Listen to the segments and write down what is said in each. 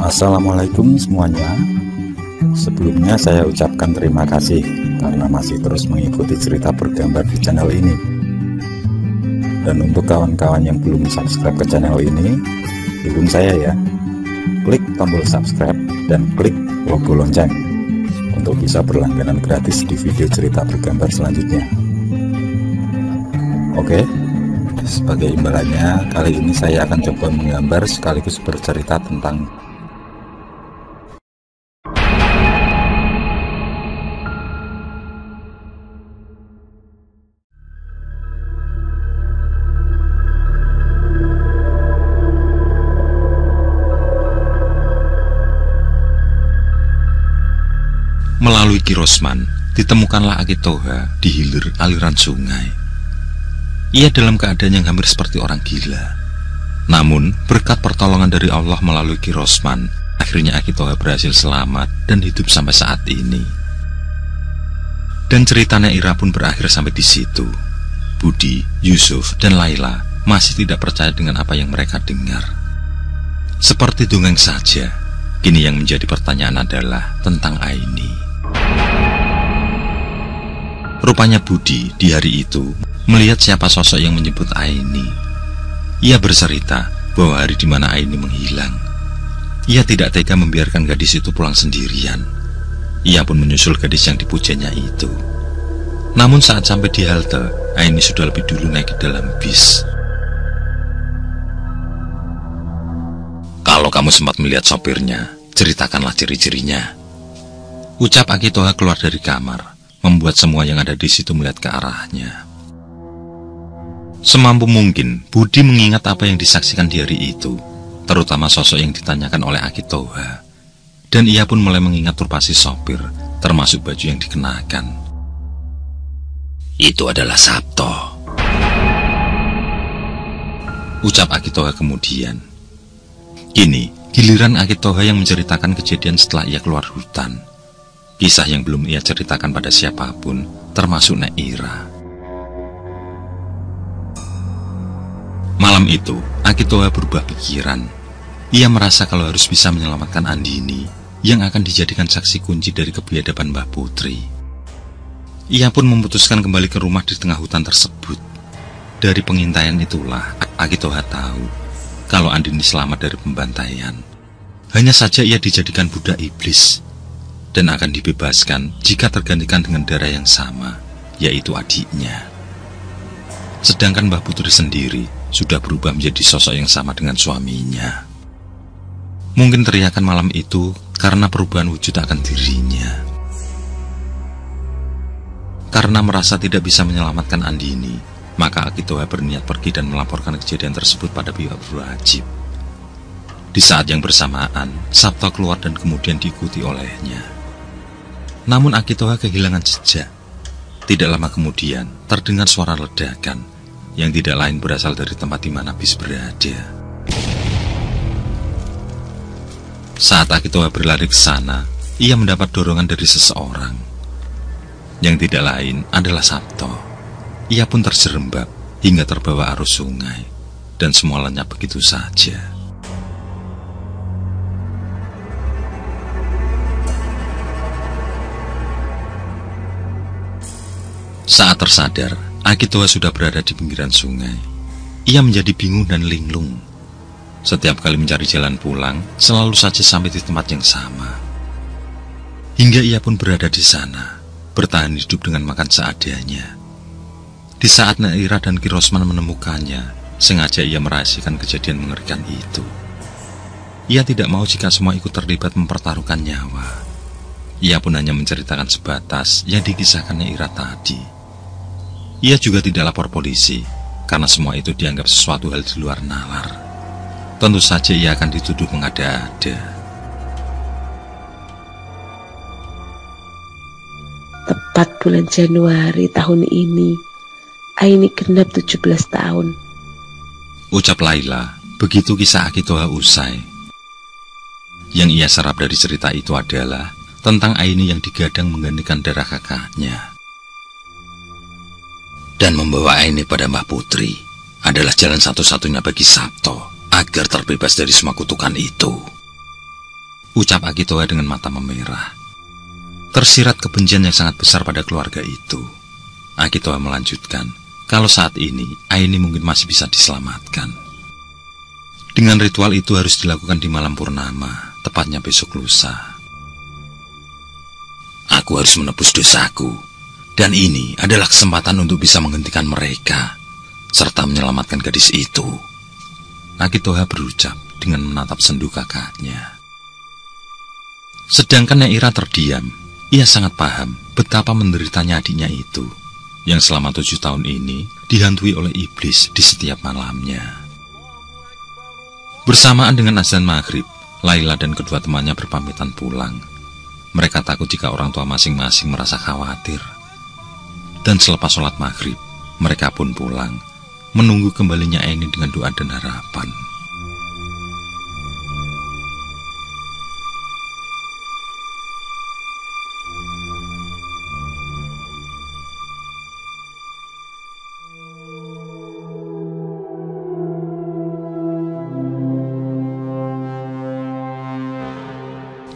Assalamualaikum semuanya. Sebelumnya saya ucapkan terima kasih karena masih terus mengikuti cerita bergambar di channel ini. Dan untuk kawan-kawan yang belum subscribe ke channel ini, dukung saya ya. Klik tombol subscribe dan klik logo lonceng untuk bisa berlangganan gratis di video cerita bergambar selanjutnya. Oke, sebagai imbalannya kali ini saya akan coba menggambar sekaligus bercerita tentang melalui Ki Rosman, ditemukanlah Aki Toha di hilir aliran sungai. Ia dalam keadaan yang hampir seperti orang gila. Namun, berkat pertolongan dari Allah melalui Ki Rosman, akhirnya Aki Toha berhasil selamat dan hidup sampai saat ini. Dan cerita Ira pun berakhir sampai di situ. Budi, Yusuf, dan Laila masih tidak percaya dengan apa yang mereka dengar. Seperti dongeng saja, kini yang menjadi pertanyaan adalah tentang Aini. Rupanya Budi di hari itu melihat siapa sosok yang menyebut Aini. Ia bercerita bahwa hari di mana Aini menghilang, ia tidak tega membiarkan gadis itu pulang sendirian. Ia pun menyusul gadis yang dipujanya itu. Namun saat sampai di halte, Aini sudah lebih dulu naik ke dalam bis. Kalau kamu sempat melihat sopirnya, ceritakanlah ciri-cirinya, ucap Aki Toha keluar dari kamar, membuat semua yang ada di situ melihat ke arahnya. Semampu mungkin, Budi mengingat apa yang disaksikan di hari itu, terutama sosok yang ditanyakan oleh Aki Toha. Dan ia pun mulai mengingat rupa si sopir, termasuk baju yang dikenakan. Itu adalah Sabto, ucap Aki Toha kemudian. Kini, giliran Aki Toha yang menceritakan kejadian setelah ia keluar hutan. Kisah yang belum ia ceritakan pada siapapun, termasuk Ira. Malam itu, Aki Toha berubah pikiran. Ia merasa kalau harus bisa menyelamatkan Andini, yang akan dijadikan saksi kunci dari kebiadaban Mbah Putri. Ia pun memutuskan kembali ke rumah di tengah hutan tersebut. Dari pengintaian itulah, Aki Toha tahu kalau Andini selamat dari pembantaian. Hanya saja ia dijadikan budak iblis dan akan dibebaskan jika tergantikan dengan darah yang sama, yaitu adiknya. Sedangkan Mbah Putri sendiri sudah berubah menjadi sosok yang sama dengan suaminya. Mungkin teriakan malam itu karena perubahan wujud akan dirinya. Karena merasa tidak bisa menyelamatkan Andini, maka Aki Toha berniat pergi dan melaporkan kejadian tersebut pada pihak berwajib. Di saat yang bersamaan, Sabto keluar dan kemudian diikuti olehnya. Namun Aki Toha kehilangan jejak. Tidak lama kemudian, terdengar suara ledakan yang tidak lain berasal dari tempat di mana bis berada. Saat Aki Toha berlari ke sana, ia mendapat dorongan dari seseorang. Yang tidak lain adalah Sabto. Ia pun terjerembab hingga terbawa arus sungai, dan semua lenyap begitu saja. Saat tersadar, Aki Toha sudah berada di pinggiran sungai. Ia menjadi bingung dan linglung. Setiap kali mencari jalan pulang, selalu saja sampai di tempat yang sama. Hingga ia pun berada di sana, bertahan hidup dengan makan seadanya. Di saat Ira dan Ki Rosman menemukannya, sengaja ia merahasiakan kejadian mengerikan itu. Ia tidak mau jika semua ikut terlibat mempertaruhkan nyawa. Ia pun hanya menceritakan sebatas yang dikisahkan Ira tadi. Ia juga tidak lapor polisi, karena semua itu dianggap sesuatu hal di luar nalar. Tentu saja ia akan dituduh mengada-ada. Tepat bulan Januari tahun ini, Aini genap 17 tahun. Ucap Laila, begitu kisah Aki Toha usai. Yang ia serap dari cerita itu adalah tentang Aini yang digadang menggantikan darah kakaknya. Dan membawa Aini pada Mbah Putri adalah jalan satu-satunya bagi Sabto agar terbebas dari semua kutukan itu. ucap Akitoha dengan mata memerah. Tersirat kebencian yang sangat besar pada keluarga itu. Akitoha melanjutkan, kalau saat ini Aini mungkin masih bisa diselamatkan. Dengan ritual itu harus dilakukan di malam purnama, tepatnya besok lusa. Aku harus menebus dosaku, dan ini adalah kesempatan untuk bisa menghentikan mereka, serta menyelamatkan gadis itu. Akitoha berucap dengan menatap sendu kakaknya. Sedangkan Neira terdiam. Ia sangat paham betapa menderitanya adiknya itu, yang selama 7 tahun ini dihantui oleh iblis di setiap malamnya. Bersamaan dengan azan maghrib, Laila dan kedua temannya berpamitan pulang. Mereka takut jika orang tua masing-masing merasa khawatir. Dan selepas sholat maghrib, mereka pun pulang, menunggu kembalinya Aini dengan doa dan harapan.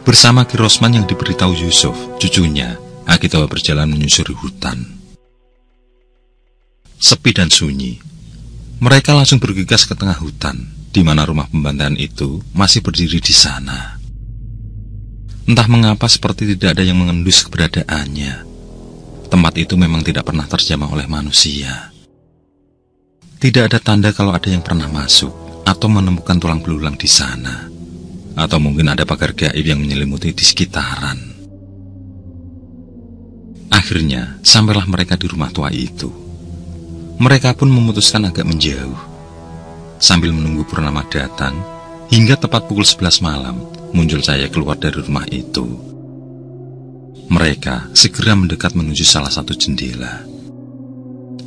Bersama Ki Rosman yang diberitahu Yusuf, cucunya, Akitoha berjalan menyusuri hutan. Sepi dan sunyi. Mereka langsung bergegas ke tengah hutan, di mana rumah pembantaian itu masih berdiri di sana. Entah mengapa seperti tidak ada yang mengendus keberadaannya. Tempat itu memang tidak pernah terjamah oleh manusia. Tidak ada tanda kalau ada yang pernah masuk atau menemukan tulang belulang di sana. Atau mungkin ada pagar gaib yang menyelimuti di sekitaran. Akhirnya, sampailah mereka di rumah tua itu. Mereka pun memutuskan agak menjauh. Sambil menunggu purnama datang, hingga tepat pukul 11 malam, muncul cahaya keluar dari rumah itu. Mereka segera mendekat menuju salah satu jendela.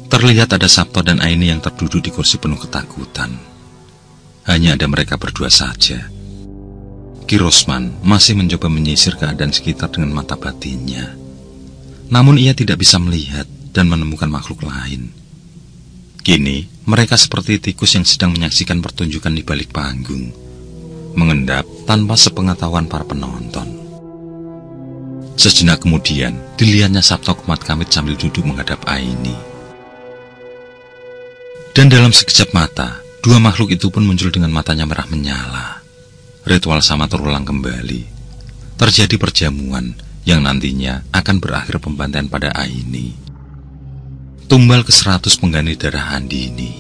Terlihat ada Sabto dan Aini yang terduduk di kursi penuh ketakutan. Hanya ada mereka berdua saja. Ki Rosman masih mencoba menyisir keadaan sekitar dengan mata batinnya. Namun ia tidak bisa melihat dan menemukan makhluk lain. Kini, mereka seperti tikus yang sedang menyaksikan pertunjukan di balik panggung, mengendap tanpa sepengetahuan para penonton. Sejenak kemudian, dilihatnya Sabto kumat kamit sambil duduk menghadap Aini. Dan dalam sekejap mata, dua makhluk itu pun muncul dengan matanya merah menyala. Ritual sama terulang kembali. Terjadi perjamuan yang nantinya akan berakhir pembantaian pada Aini. Tumbal ke 100 pengganti darah Andini.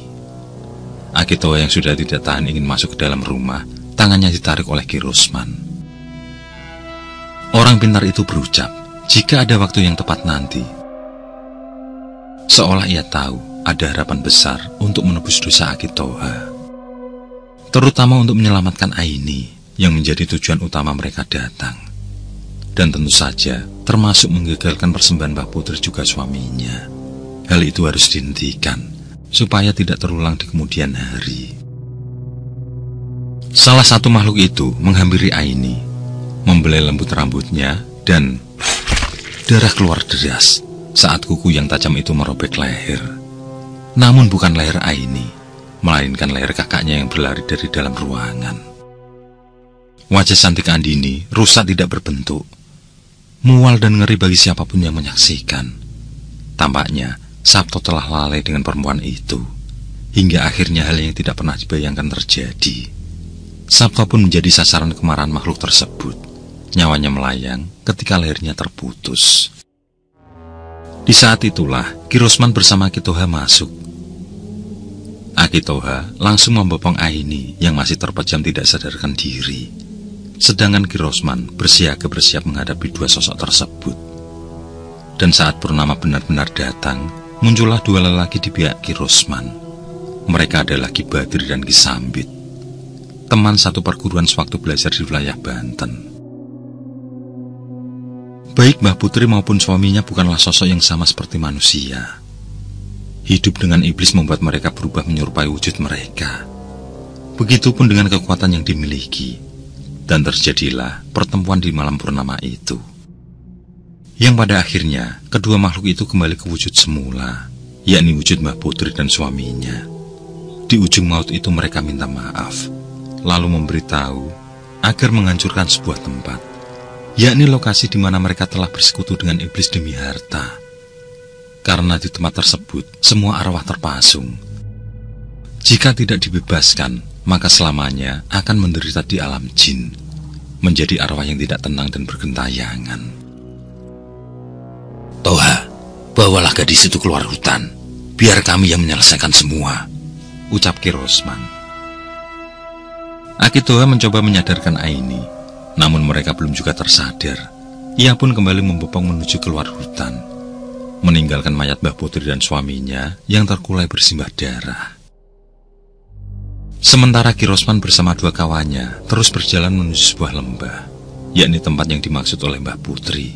Akitoha yang sudah tidak tahan ingin masuk ke dalam rumah, tangannya ditarik oleh Ki Rosman. Orang pintar itu berucap, jika ada waktu yang tepat nanti. Seolah ia tahu ada harapan besar untuk menebus dosa Akitoha. Terutama untuk menyelamatkan Aini, yang menjadi tujuan utama mereka datang. Dan tentu saja, termasuk menggagalkan persembahan Mbah Putri juga suaminya. Hal itu harus dihentikan, supaya tidak terulang di kemudian hari. Salah satu makhluk itu menghampiri Aini, membelai lembut rambutnya, dan darah keluar deras saat kuku yang tajam itu merobek leher. Namun bukan leher Aini, melainkan leher kakaknya yang berlari dari dalam ruangan. Wajah cantik Andini rusak tidak berbentuk, mual dan ngeri bagi siapapun yang menyaksikan. Tampaknya Sabto telah lalai dengan perempuan itu, hingga akhirnya hal yang tidak pernah dibayangkan terjadi. Sabto pun menjadi sasaran kemarahan makhluk tersebut. Nyawanya melayang ketika lehernya terputus. Di saat itulah Ki Rosman bersama Akitoha masuk. Akitoha langsung membopong Aini yang masih terpejam tidak sadarkan diri. Sedangkan Ki Rosman bersiap menghadapi dua sosok tersebut. Dan saat purnama benar-benar datang, muncullah dua lelaki di pihak Ki Rosman. Mereka adalah Ki Badri dan Ki Sambit, teman satu perguruan sewaktu belajar di wilayah Banten. Baik Mbah Putri maupun suaminya bukanlah sosok yang sama seperti manusia. Hidup dengan iblis membuat mereka berubah menyerupai wujud mereka. Begitupun dengan kekuatan yang dimiliki. Dan terjadilah pertemuan di malam purnama itu, yang pada akhirnya kedua makhluk itu kembali ke wujud semula, yakni wujud Mbah Putri dan suaminya. Di ujung maut itu mereka minta maaf, lalu memberitahu agar menghancurkan sebuah tempat, yakni lokasi di mana mereka telah bersekutu dengan iblis demi harta. Karena di tempat tersebut semua arwah terpasung. Jika tidak dibebaskan, maka selamanya akan menderita di alam jin, menjadi arwah yang tidak tenang dan bergentayangan. Toha, bawalah gadis itu keluar hutan, biar kami yang menyelesaikan semua, ucap Ki Rosman. Akitoha mencoba menyadarkan Aini, namun mereka belum juga tersadar. Ia pun kembali membopong menuju keluar hutan, meninggalkan mayat Mbah Putri dan suaminya yang terkulai bersimbah darah. Sementara Ki Rosman bersama dua kawannya terus berjalan menuju sebuah lembah, yakni tempat yang dimaksud oleh Mbah Putri.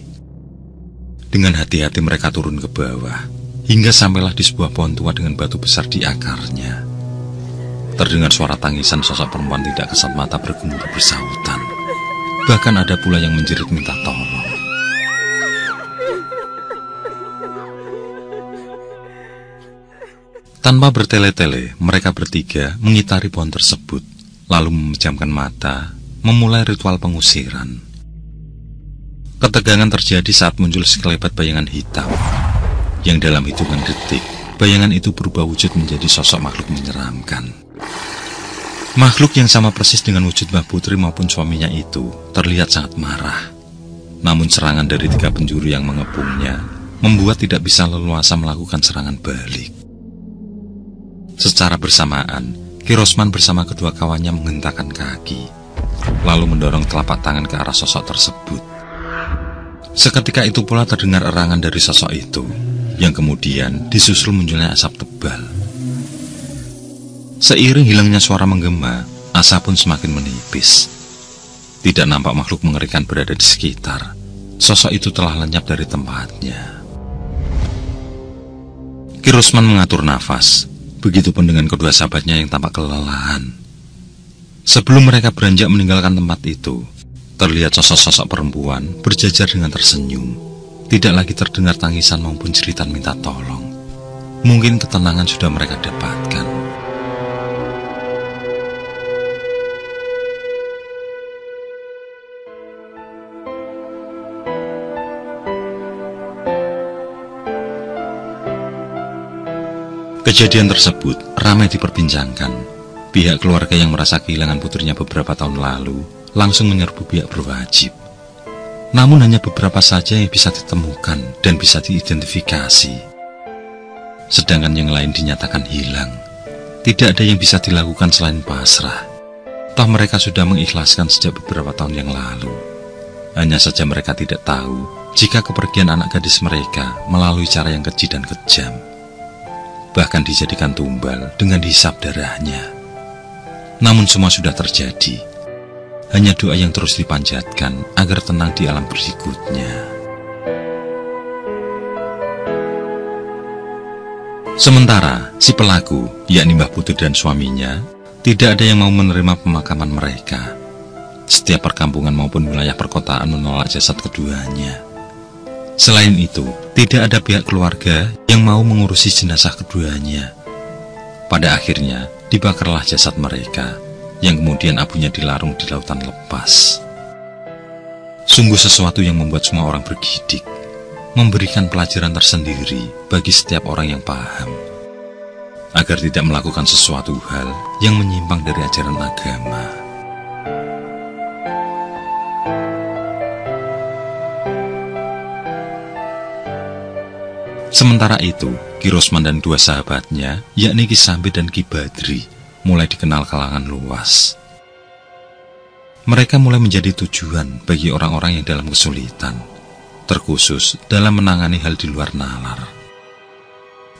Dengan hati-hati mereka turun ke bawah, hingga sampailah di sebuah pohon tua dengan batu besar di akarnya. Terdengar suara tangisan sosok perempuan tidak kasat mata bergemuruh bersahutan. Bahkan ada pula yang menjerit minta tolong. Tanpa bertele-tele, mereka bertiga mengitari pohon tersebut, lalu memejamkan mata, memulai ritual pengusiran. Ketegangan terjadi saat muncul sekelebat bayangan hitam, yang dalam hitungan detik, bayangan itu berubah wujud menjadi sosok makhluk menyeramkan. Makhluk yang sama persis dengan wujud Mbah Putri maupun suaminya itu terlihat sangat marah. Namun serangan dari 3 penjuru yang mengepungnya membuat tidak bisa leluasa melakukan serangan balik. Secara bersamaan, Ki Rosman bersama kedua kawannya menghentakkan kaki, lalu mendorong telapak tangan ke arah sosok tersebut. Seketika itu pula terdengar erangan dari sosok itu, yang kemudian disusul munculnya asap tebal. Seiring hilangnya suara menggema, asap pun semakin menipis. Tidak nampak makhluk mengerikan berada di sekitar. Sosok itu telah lenyap dari tempatnya. Ki Rosman mengatur nafas. Begitupun dengan kedua sahabatnya yang tampak kelelahan. Sebelum mereka beranjak meninggalkan tempat itu, terlihat sosok-sosok perempuan berjajar dengan tersenyum. Tidak lagi terdengar tangisan maupun jeritan minta tolong. Mungkin ketenangan sudah mereka dapatkan. Kejadian tersebut ramai diperbincangkan. Pihak keluarga yang merasa kehilangan putrinya beberapa tahun lalu langsung menyerbu pihak berwajib. Namun hanya beberapa saja yang bisa ditemukan dan bisa diidentifikasi. Sedangkan yang lain dinyatakan hilang. Tidak ada yang bisa dilakukan selain pasrah. Toh mereka sudah mengikhlaskan sejak beberapa tahun yang lalu. Hanya saja mereka tidak tahu jika kepergian anak gadis mereka melalui cara yang keji dan kejam. Bahkan dijadikan tumbal dengan dihisap darahnya. Namun semua sudah terjadi. Hanya doa yang terus dipanjatkan agar tenang di alam berikutnya. Sementara si pelaku, yakni Mbah Putri dan suaminya, tidak ada yang mau menerima pemakaman mereka. Setiap perkampungan maupun wilayah perkotaan menolak jasad keduanya. Selain itu, tidak ada pihak keluarga yang mau mengurusi jenazah keduanya. Pada akhirnya, dibakarlah jasad mereka, yang kemudian abunya dilarung di lautan lepas. Sungguh sesuatu yang membuat semua orang bergidik, memberikan pelajaran tersendiri bagi setiap orang yang paham, agar tidak melakukan sesuatu hal yang menyimpang dari ajaran agama. Sementara itu, Ki Rosman dan dua sahabatnya, yakni Ki Sambi dan Ki Badri, mulai dikenal kalangan luas. Mereka mulai menjadi tujuan bagi orang-orang yang dalam kesulitan, terkhusus dalam menangani hal di luar nalar.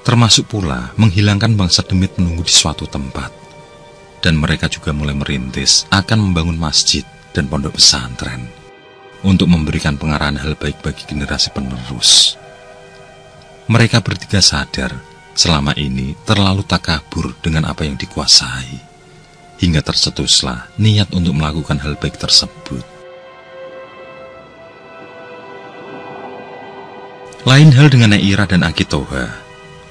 Termasuk pula menghilangkan bangsa demit menunggu di suatu tempat. Dan mereka juga mulai merintis akan membangun masjid dan pondok pesantren, untuk memberikan pengarahan hal baik bagi generasi penerus. Mereka bertiga sadar selama ini terlalu takabur dengan apa yang dikuasai, hingga tercetuslah niat untuk melakukan hal baik tersebut. Lain hal dengan Neira dan Akitoha.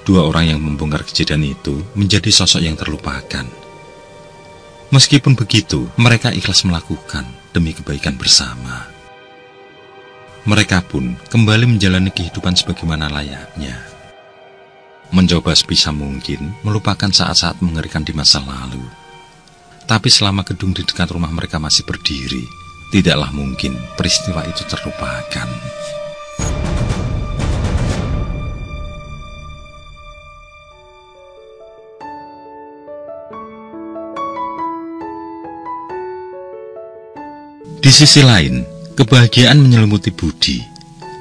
Dua orang yang membongkar kejadian itu menjadi sosok yang terlupakan. Meskipun begitu, mereka ikhlas melakukan demi kebaikan bersama. Mereka pun kembali menjalani kehidupan sebagaimana layaknya. Mencoba sebisa mungkin melupakan saat-saat mengerikan di masa lalu. Tapi selama gedung di dekat rumah mereka masih berdiri, tidaklah mungkin peristiwa itu terlupakan. Di sisi lain, kebahagiaan menyelimuti Budi.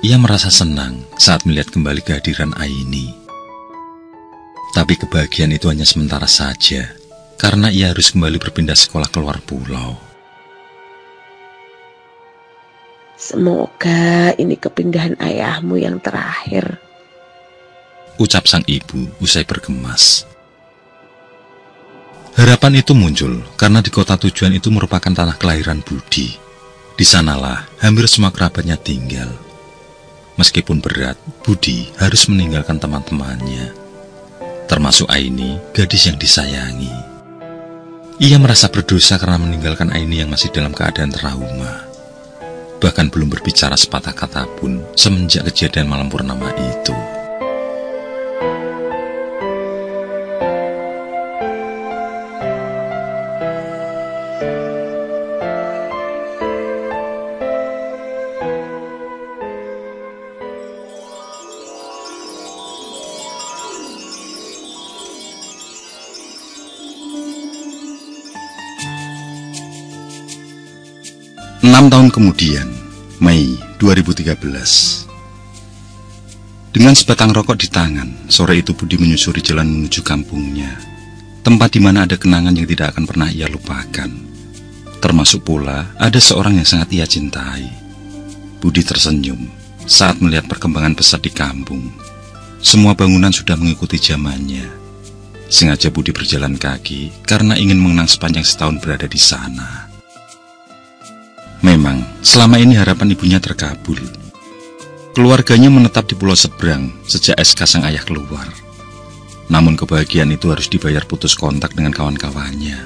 Ia merasa senang saat melihat kembali kehadiran Aini. Tapi kebahagiaan itu hanya sementara saja, karena ia harus kembali berpindah sekolah keluar pulau. Semoga ini kepindahan ayahmu yang terakhir, ucap sang ibu usai bergemas. Harapan itu muncul karena di kota tujuan itu merupakan tanah kelahiran Budi. Di sanalah hampir semua kerabatnya tinggal. Meskipun berat, Budi harus meninggalkan teman-temannya, termasuk Aini, gadis yang disayangi. Ia merasa berdosa karena meninggalkan Aini yang masih dalam keadaan trauma. Bahkan belum berbicara sepatah kata pun semenjak kejadian malam purnama itu. Tahun kemudian, Mei 2013. Dengan sebatang rokok di tangan, sore itu Budi menyusuri jalan menuju kampungnya, tempat di mana ada kenangan yang tidak akan pernah ia lupakan. Termasuk pula ada seorang yang sangat ia cintai. Budi tersenyum saat melihat perkembangan pesat di kampung. Semua bangunan sudah mengikuti zamannya. Sengaja Budi berjalan kaki karena ingin mengenang sepanjang setahun berada di sana. Memang, selama ini harapan ibunya terkabul. Keluarganya menetap di pulau seberang sejak SK sang ayah keluar. Namun kebahagiaan itu harus dibayar putus kontak dengan kawan-kawannya.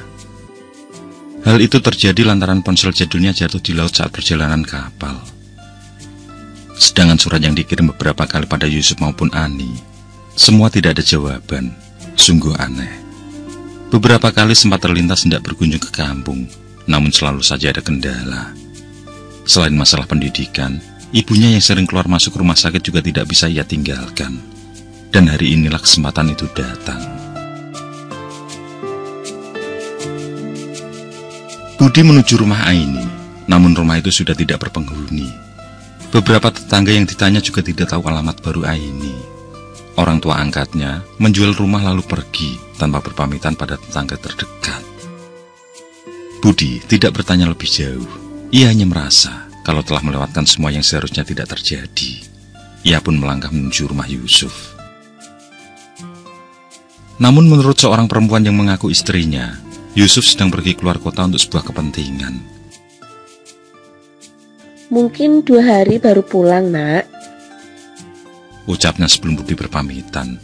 Hal itu terjadi lantaran ponsel jadulnya jatuh di laut saat perjalanan kapal. Sedangkan surat yang dikirim beberapa kali pada Yusuf maupun Ani, semua tidak ada jawaban. Sungguh aneh. Beberapa kali sempat terlintas hendak berkunjung ke kampung, namun selalu saja ada kendala. Selain masalah pendidikan, ibunya yang sering keluar masuk rumah sakit juga tidak bisa ia tinggalkan. Dan hari inilah kesempatan itu datang. Budi menuju rumah Aini, namun rumah itu sudah tidak berpenghuni. Beberapa tetangga yang ditanya juga tidak tahu alamat baru Aini. Orang tua angkatnya menjual rumah lalu pergi tanpa berpamitan pada tetangga terdekat. Budi tidak bertanya lebih jauh. Ia hanya merasa kalau telah melewatkan semua yang seharusnya tidak terjadi. Ia pun melangkah menuju rumah Yusuf. Namun menurut seorang perempuan yang mengaku istrinya, Yusuf sedang pergi keluar kota untuk sebuah kepentingan. Mungkin 2 hari baru pulang, Nak, ucapnya sebelum Budi berpamitan.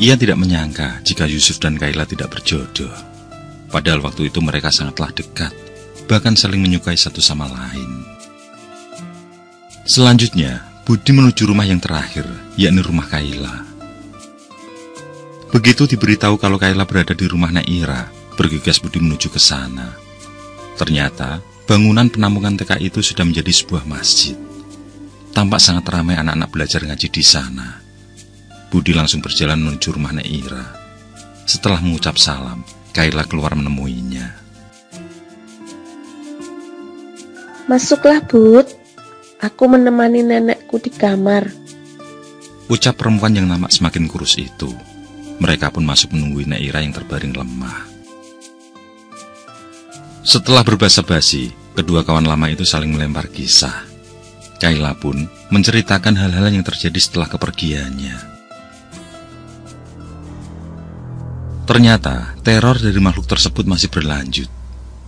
Ia tidak menyangka jika Yusuf dan Kaila tidak berjodoh. Padahal waktu itu mereka sangatlah dekat, bahkan saling menyukai satu sama lain. Selanjutnya, Budi menuju rumah yang terakhir, yakni rumah Kaila. Begitu diberitahu kalau Kaila berada di rumah Naira, bergegas Budi menuju ke sana. Ternyata, bangunan penampungan TK itu sudah menjadi sebuah masjid. Tampak sangat ramai anak-anak belajar ngaji di sana. Budi langsung berjalan menuju rumah Naira. Setelah mengucap salam, Kaila keluar menemuinya. Masuklah, Bud. Aku menemani nenekku di kamar, ucap perempuan yang nampak semakin kurus itu. Mereka pun masuk menunggu Naira yang terbaring lemah. Setelah berbasa-basi, kedua kawan lama itu saling melempar kisah. Kaila pun menceritakan hal-hal yang terjadi setelah kepergiannya. Ternyata teror dari makhluk tersebut masih berlanjut.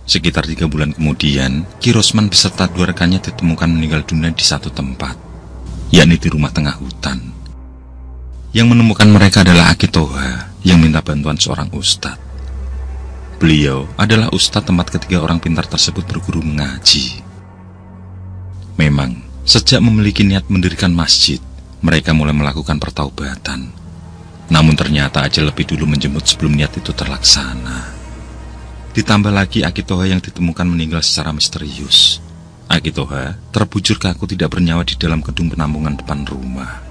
Sekitar 3 bulan kemudian, Ki Rosman beserta 2 rekannya ditemukan meninggal dunia di satu tempat, yakni di rumah tengah hutan. Yang menemukan mereka adalah Aki Toha yang minta bantuan seorang ustadz. Beliau adalah ustadz tempat ketiga orang pintar tersebut berguru mengaji. Sejak memiliki niat mendirikan masjid, mereka mulai melakukan pertaubatan. Namun ternyata ajal lebih dulu menjemput sebelum niat itu terlaksana. Ditambah lagi Akitoha yang ditemukan meninggal secara misterius. Akitoha terbujur kaku tidak bernyawa di dalam gedung penampungan depan rumah.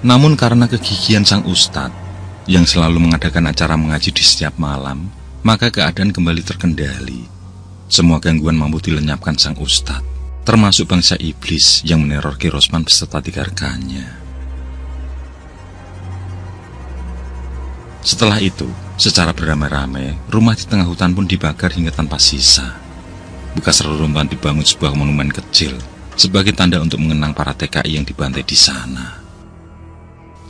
Namun karena kegigihan sang ustadz yang selalu mengadakan acara mengaji di setiap malam, maka keadaan kembali terkendali. Semua gangguan mampu dilenyapkan sang ustadz, termasuk bangsa iblis yang meneror Ki Rosman beserta 3 rekannya. Setelah itu, secara beramai-ramai, rumah di tengah hutan pun dibakar hingga tanpa sisa. Bekas reruntuhan dibangun sebuah monumen kecil sebagai tanda untuk mengenang para TKI yang dibantai di sana.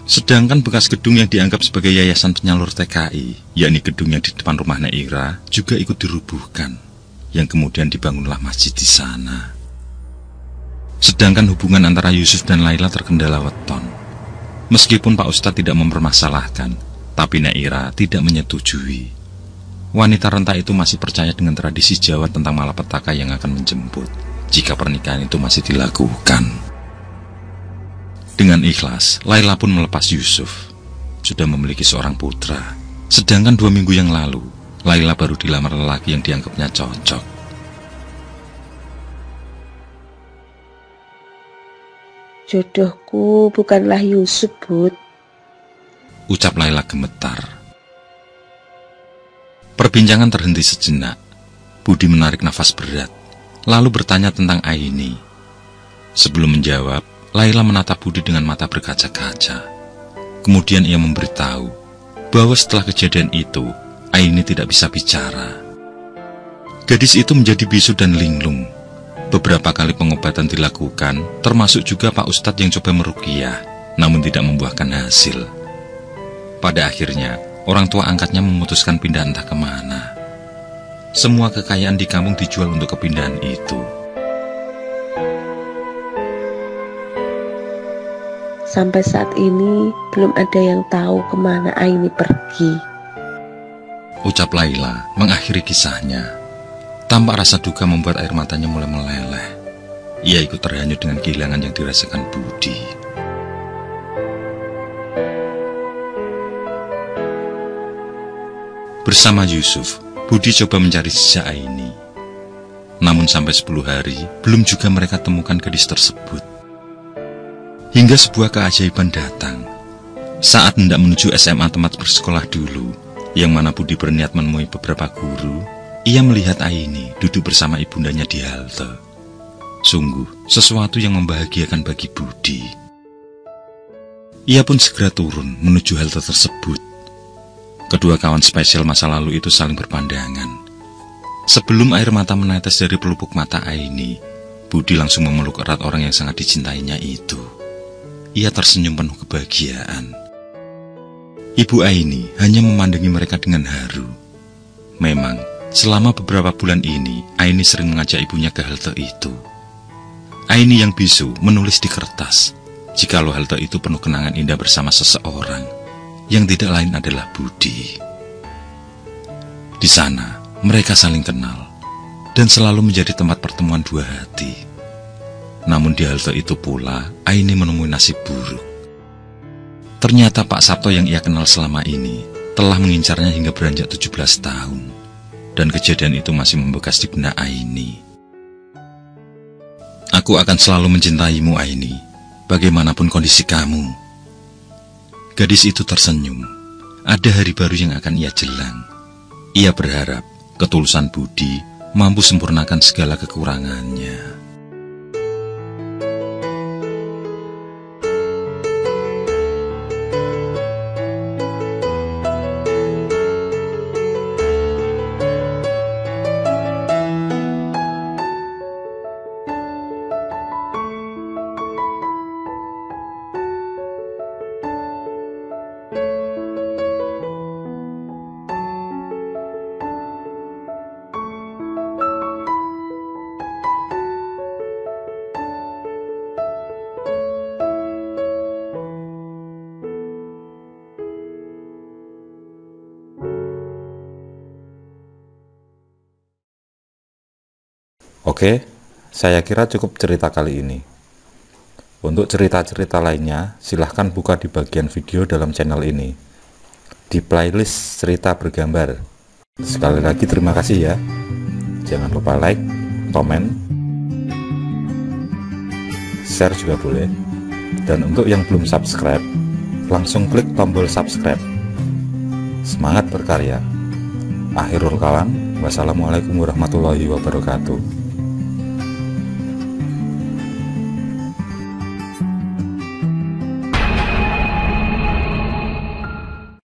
Sedangkan bekas gedung yang dianggap sebagai yayasan penyalur TKI, yakni gedung yang di depan rumah Naira, juga ikut dirubuhkan, yang kemudian dibangunlah masjid di sana. Sedangkan hubungan antara Yusuf dan Laila terkendala weton. Meskipun Pak Ustadz tidak mempermasalahkan, tapi Naira tidak menyetujui. Wanita renta itu masih percaya dengan tradisi Jawa tentang malapetaka yang akan menjemput jika pernikahan itu masih dilakukan. Dengan ikhlas, Laila pun melepas Yusuf. Sudah memiliki seorang putra. Sedangkan 2 minggu yang lalu, Laila baru dilamar lelaki yang dianggapnya cocok. Jodohku bukanlah Yusuf, Bud, ucap Laila gemetar. Perbincangan terhenti sejenak. Budi menarik nafas berat, lalu bertanya tentang Aini. Sebelum menjawab, Laila menatap Budi dengan mata berkaca-kaca. Kemudian ia memberitahu bahwa setelah kejadian itu, Aini tidak bisa bicara. Gadis itu menjadi bisu dan linglung. Beberapa kali pengobatan dilakukan, termasuk juga Pak Ustadz yang coba meruqyah, namun tidak membuahkan hasil. Pada akhirnya, orang tua angkatnya memutuskan pindah entah kemana. Semua kekayaan di kampung dijual untuk kepindahan itu. Sampai saat ini belum ada yang tahu kemana Aini pergi, ucap Laila mengakhiri kisahnya. Tampak rasa duka membuat air matanya mulai meleleh. Ia ikut terhanyut dengan kehilangan yang dirasakan Budi. Bersama Yusuf, Budi coba mencari jejak Aini. Namun sampai 10 hari, belum juga mereka temukan gadis tersebut. Hingga sebuah keajaiban datang. Saat hendak menuju SMA tempat bersekolah dulu, yang mana Budi berniat menemui beberapa guru, ia melihat Aini duduk bersama ibundanya di halte. Sungguh, sesuatu yang membahagiakan bagi Budi. Ia pun segera turun menuju halte tersebut. Kedua kawan spesial masa lalu itu saling berpandangan. Sebelum air mata menetes dari pelupuk mata Aini, Budi langsung memeluk erat orang yang sangat dicintainya itu. Ia tersenyum penuh kebahagiaan. Ibu Aini hanya memandangi mereka dengan haru. Memang, selama beberapa bulan ini, Aini sering mengajak ibunya ke halte itu. Aini yang bisu menulis di kertas, jikalau halte itu penuh kenangan indah bersama seseorang, yang tidak lain adalah Budi. Di sana, mereka saling kenal, dan selalu menjadi tempat pertemuan dua hati. Namun di halte itu pula, Aini menemui nasib buruk. Ternyata Pak Sabto yang ia kenal selama ini, telah mengincarnya hingga beranjak 17 tahun. Dan kejadian itu masih membekas di benak Aini. Aku akan selalu mencintaimu, Aini, bagaimanapun kondisi kamu. Gadis itu tersenyum. Ada hari baru yang akan ia jelang. Ia berharap ketulusan Budi mampu sempurnakan segala kekurangannya. Oke, Saya kira cukup cerita kali ini. Untuk cerita-cerita lainnya, silahkan buka di bagian video dalam channel ini, di playlist cerita bergambar. Sekali lagi terima kasih ya. Jangan lupa like, komen, share juga boleh. Dan untuk yang belum subscribe, langsung klik tombol subscribe. Semangat berkarya. Akhirul kalam, wassalamualaikum warahmatullahi wabarakatuh.